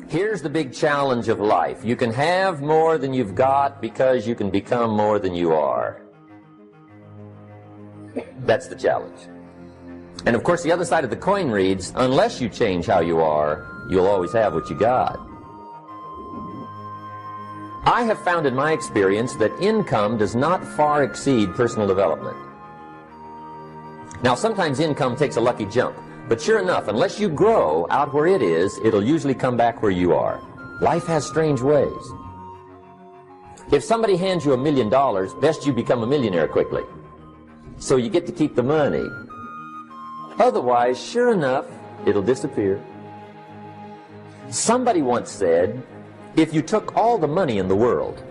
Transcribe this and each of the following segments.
Here's the big challenge of life. You can have more than you've got because you can become more than you are. That's the challenge. And of course, the other side of the coin reads, unless you change how you are, you'll always have what you got. I have found in my experience that income does not far exceed personal development. Now, sometimes income takes a lucky jump, but sure enough, unless you grow out where it is, it'll usually come back where you are. Life has strange ways. If somebody hands you $1 million, best you become a millionaire quickly, so you get to keep the money. Otherwise, sure enough, it'll disappear. Somebody once said, if you took all the money in the world,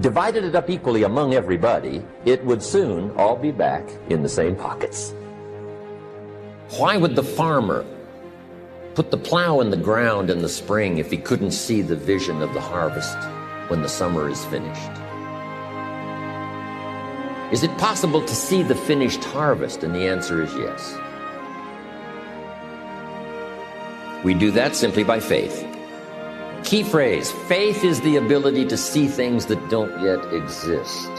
divided it up equally among everybody, it would soon all be back in the same pockets. Why would the farmer put the plow in the ground in the spring if he couldn't see the vision of the harvest when the summer is finished? Is it possible to see the finished harvest? And the answer is yes. We do that simply by faith. Key phrase, faith is the ability to see things that don't yet exist.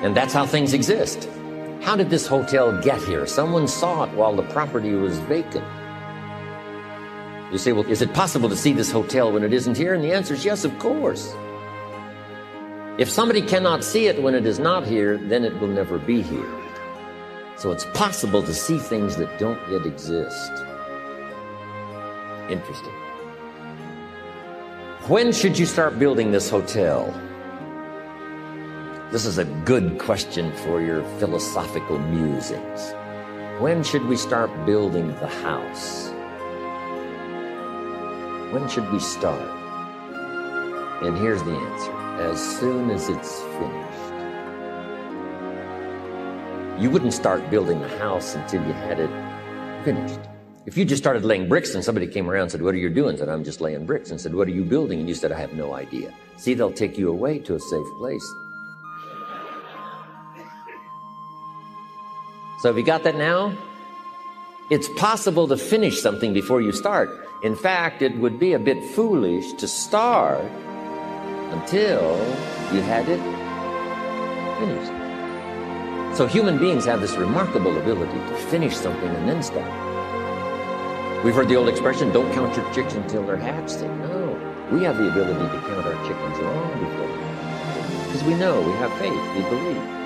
And that's how things exist. How did this hotel get here? Someone saw it while the property was vacant. You say, well, is it possible to see this hotel when it isn't here? And the answer is yes, of course. If somebody cannot see it when it is not here, then it will never be here. So it's possible to see things that don't yet exist. Interesting. When should you start building this hotel? This is a good question for your philosophical musings. When should we start building the house? When should we start? And here's the answer. As soon as it's finished. You wouldn't start building the house until you had it finished. If you just started laying bricks and somebody came around and said, what are you doing? I said, I'm just laying bricks. And said, what are you building? And you said, I have no idea. See, they'll take you away to a safe place. So have you got that now? It's possible to finish something before you start. In fact, it would be a bit foolish to start until you had it finished. So human beings have this remarkable ability to finish something and then start. We've heard the old expression, don't count your chicks until they're hatched. No, we have the ability to count our chickens long before they're hatched. Because we know, we have faith, we believe.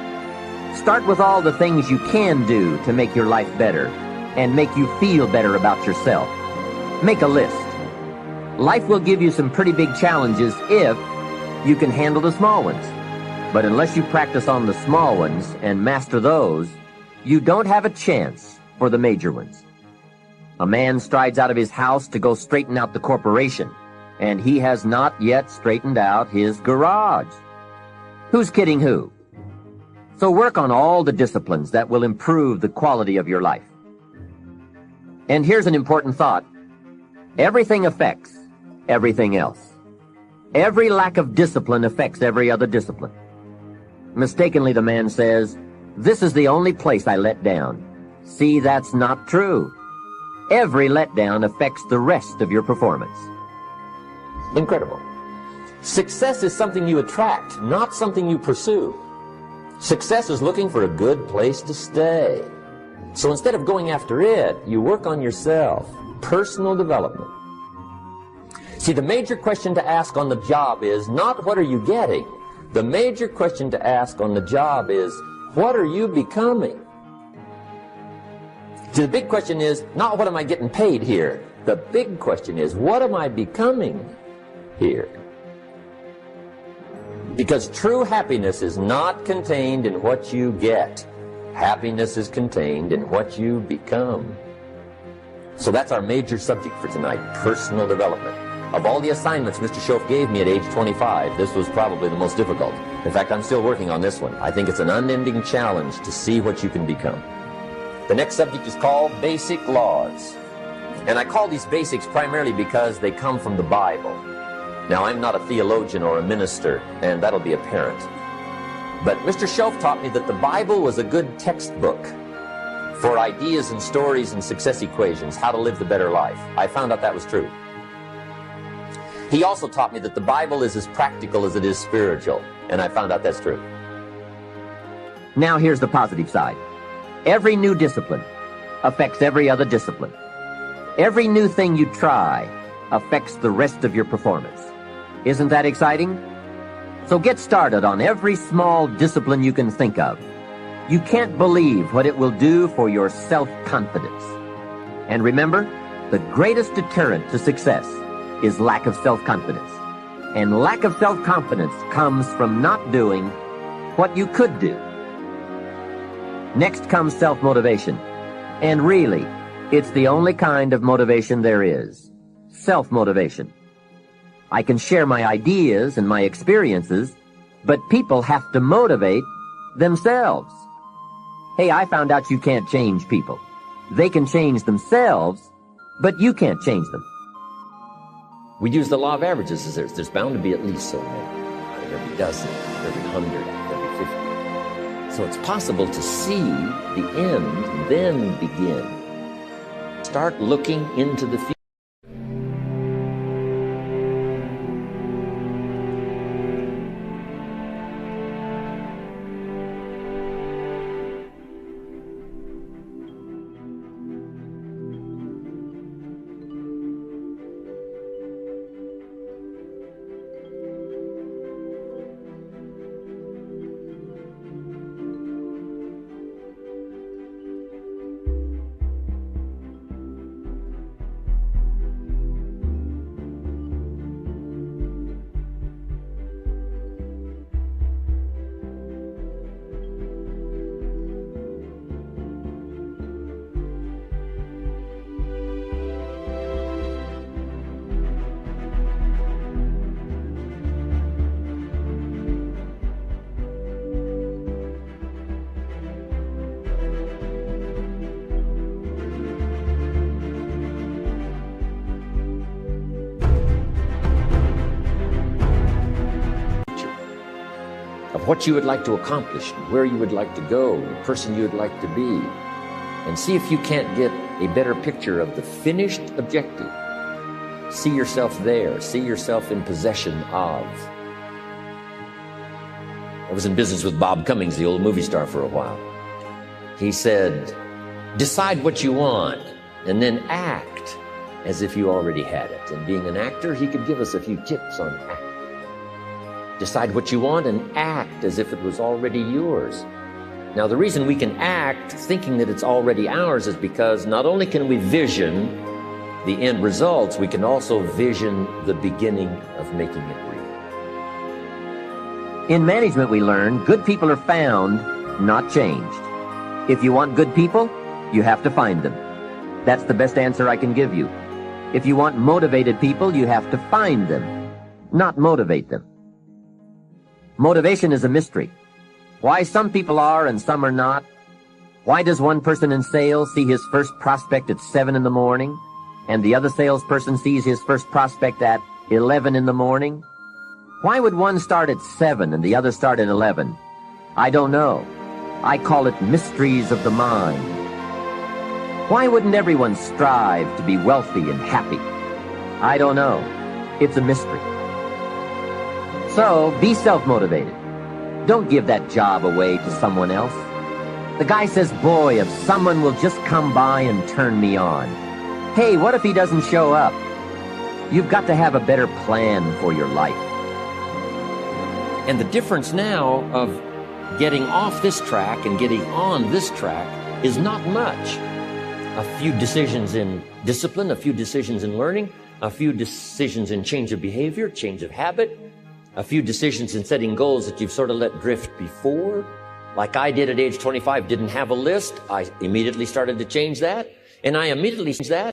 Start with all the things you can do to make your life better and make you feel better about yourself. Make a list. Life will give you some pretty big challenges if you can handle the small ones. But unless you practice on the small ones and master those, you don't have a chance for the major ones. A man strides out of his house to go straighten out the corporation, and he has not yet straightened out his garage. Who's kidding who? So work on all the disciplines that will improve the quality of your life. And here's an important thought. Everything affects everything else. Every lack of discipline affects every other discipline. Mistakenly, the man says, this is the only place I let down. See, that's not true. Every letdown affects the rest of your performance. Incredible. Success is something you attract, not something you pursue. Success is looking for a good place to stay. So instead of going after it, you work on yourself. Personal development. See, the major question to ask on the job is not what are you getting? The major question to ask on the job is what are you becoming? See, the big question is not what am I getting paid here? The big question is what am I becoming here? Because true happiness is not contained in what you get. Happiness is contained in what you become. So that's our major subject for tonight, personal development. Of all the assignments Mr. Schoaf gave me at age 25, this was probably the most difficult. In fact, I'm still working on this one. I think it's an unending challenge to see what you can become. The next subject is called Basic Laws. And I call these basics primarily because they come from the Bible. Now, I'm not a theologian or a minister, and that'll be apparent. But Mr. Schoaf taught me that the Bible was a good textbook. for ideas and stories and success equations, how to live the better life. I found out that was true. He also taught me that the Bible is as practical as it is spiritual, and I found out that's true. Now here's the positive side. Every new discipline affects every other discipline. Every new thing you try affects the rest of your performance. Isn't that exciting? So get started on every small discipline you can think of. You can't believe what it will do for your self-confidence. And remember, the greatest deterrent to success is lack of self-confidence. And lack of self-confidence comes from not doing what you could do. Next comes self-motivation. And really, it's the only kind of motivation there is. Self-motivation. I can share my ideas and my experiences, but people have to motivate themselves. Hey, I found out you can't change people. They can change themselves, but you can't change them. We use the law of averages. There's bound to be at least so many. Out of every dozen, every 100, every 50. So it's possible to see the end and then begin. Start looking into the future. Of what you would like to accomplish, where you would like to go, the person you would like to be, and see if you can't get a better picture of the finished objective. See yourself there. See yourself in possession of. I was in business with Bob Cummings, the old movie star, for a while. He said, decide what you want and then act as if you already had it. And being an actor, he could give us a few tips on acting. Decide what you want and act as if it was already yours. Now, the reason we can act thinking that it's already ours is because not only can we vision the end results, we can also vision the beginning of making it real. In management, we learn good people are found, not changed. If you want good people, you have to find them. That's the best answer I can give you. If you want motivated people, you have to find them, not motivate them. Motivation is a mystery. Why some people are and some are not. Why does one person in sales see his first prospect at 7 in the morning, and the other salesperson sees his first prospect at 11 in the morning? Why would one start at 7 and the other start at 11? I don't know. I call it mysteries of the mind. Why wouldn't everyone strive to be wealthy and happy? I don't know. It's a mystery. So, be self-motivated. Don't give that job away to someone else. The guy says, boy, if someone will just come by and turn me on. Hey, what if he doesn't show up? You've got to have a better plan for your life. And the difference now of getting off this track and getting on this track is not much. A few decisions in discipline, a few decisions in learning, a few decisions in change of behavior, change of habit, a few decisions in setting goals that you've sort of let drift before. Like I did at age 25, didn't have a list. I immediately started to change that. And I immediately changed that.